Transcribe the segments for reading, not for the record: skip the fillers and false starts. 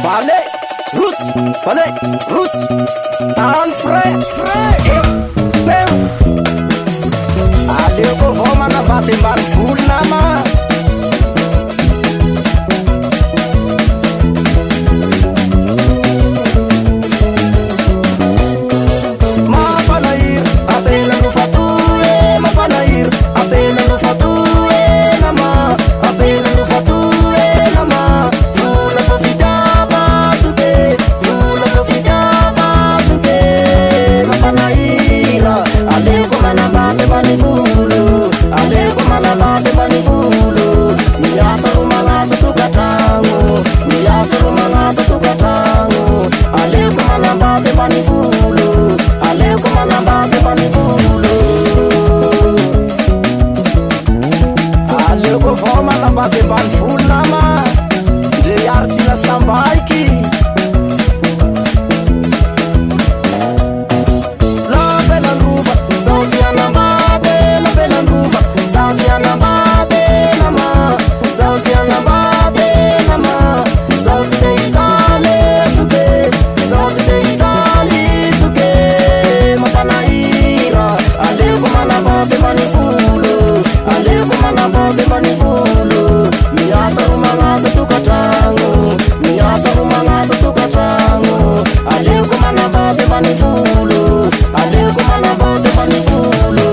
Ballet, rousse, tan frais, aleko vao manavady ambany volo nama. Mampanahiry apela no fatoe, mampanahiry apela no fatoe nama, apela no fatoe nama. Vola fa fitava sude, vola fa fitava sude. Mampanahira aleko manavady ambany volo, aleko manavady ambany volo. Miasa ro magnasa tokatragno, miasa ro magnasa tokatragno. Aleko manavady ambany volo, aleko manavady ambany volo. Aleko vao manavady ambany volo nama, ndre ary sina sambaiky. Lapelandrova zao sy anambady, lapelandrova zao sy anambady nama, zao sy anambady nama. Zao sy te hijaly soke, zao sy te hijaly soke. Mampanahira aleko manavady ambany volo, aleko manavady ambany volo. Miasa ro magnasa tokatragno, miasa ro magnasa tokatragno. Aleko manavady ambany volo, aleko manavady ambany volo.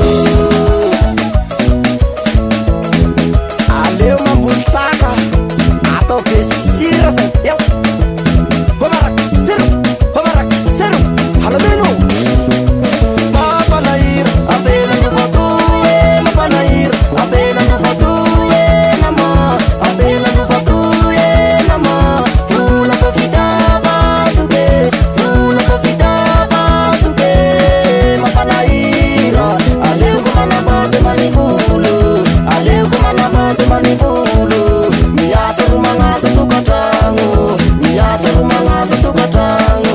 Aleo mamboly traka atao be sira zay. Eo homaraky sero halameno. Mampanahira apela no fatoe, mampanahira apela no fatoe nama, apela no fatoe nama. Vola fa fitava sude, vola fa fitava sude. Mampanahira aleko manavady ambany volo, aleko manavady ambany volo. Miasa ro magnasa tokatragno, miasa ro magnasa tokatragno.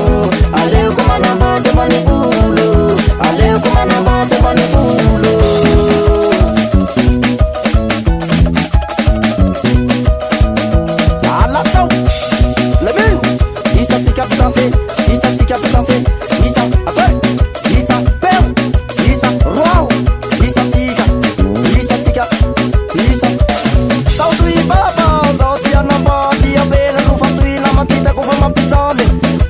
Aleko manavady ambany volo, aleko manavady ambany volo. Alatao lameno isatsika pitanse, isatsika pitanse, isa apel, isa peu, isa roao, isatsika, isatsika, isa. Zao toy baba, zao sy anambady apela no fatohina matsitako fa mampijaly.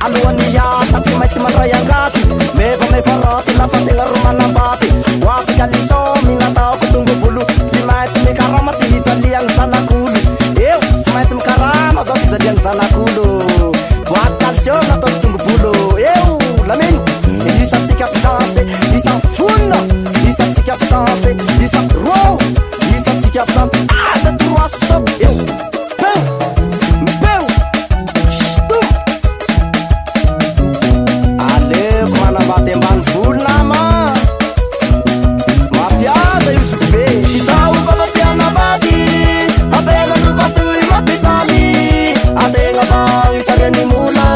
Alohan'ny hiasa tsy maintsy mandray angaty, mefa raty lafa tegna ro manambady. Hoafika lisao minataoko tongobolo, tsy maintsy mikarama tsy hijaliagny zanak'olo. Eo tsy maintsy mikarama zao fijaliagny zanak'olo. Boaty calcium natao tongobolo. Eo lameno isatsika pitanse, isa fonina, isatsika pitanse, isa roa, isatsika pitanse. Ada 3 stop. Eo peu stop. Aleko manavady ambany volo nama, mapiada io sobe. Izao baba sy anambady apela no fatoy mampijaly. Ategna vao isariany mola,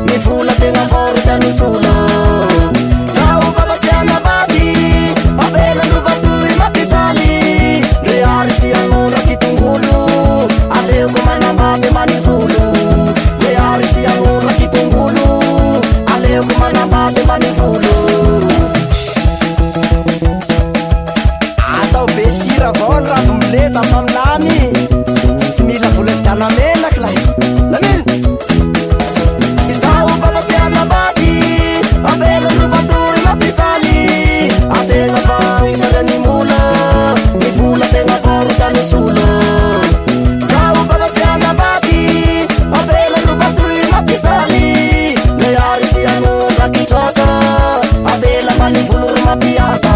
ny vola tegna varo tiany sola. Zao baba sy anambady apela no fatoy mampijaly. Ndre ary fianondraky tongolo, aleko manambady ambany volo. Ndre ary fianondraky tongolo, aleko manambady ambany volo. Atao be sira vao ny ravo mileta fa milamy, tsy mila vola vitana menaky lahy lameno. Izao baba sy anambady apela no fatoy mampijaly. Ategna vao isariany mola, ny vola tegna varo tiany sola. Zao baba sy anambady apela no fatoy mampijaly. Ndre ary fianondraky traka, apela ambany volo ro mampiasa.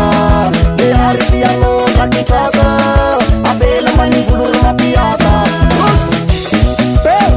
Ndre ary fianondraky traka, apela ambany volo ro mampiasa. Peu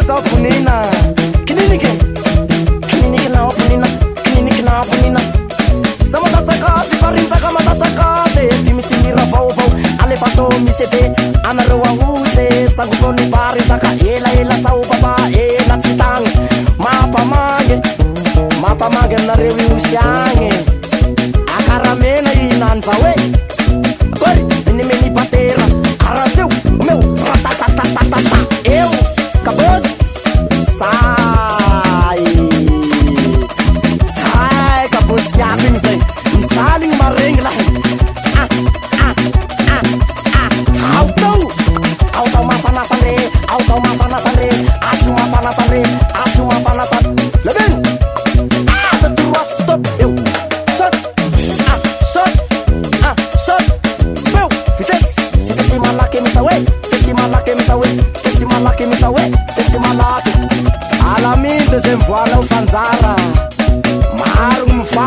zaponina klinike na ponina klinike na ponina za matatsakasy farintsaka matatsakasy ty misy mira vaovao alefaso misy ebe anareo ahose tsangotony parintsaka elaela saopapa ela tsy tagny mampamangy aminareo iosy agny akaramena inany zao e akory menimeny batera karaseo omeo ratatatatata eo kabos say kabos kiaby igny zay misaly igny maregny lahy aotao mafanasandre aotao mafanasandre aso mafanasandre aso mafanasandre labeny tatoroa stop eo sot eo vitesy malaky misaoe vitesy malaky misaoe vitesy malaky misaoe vitesy malaky alaminy deuxième voile ao fanjara maro gny mifa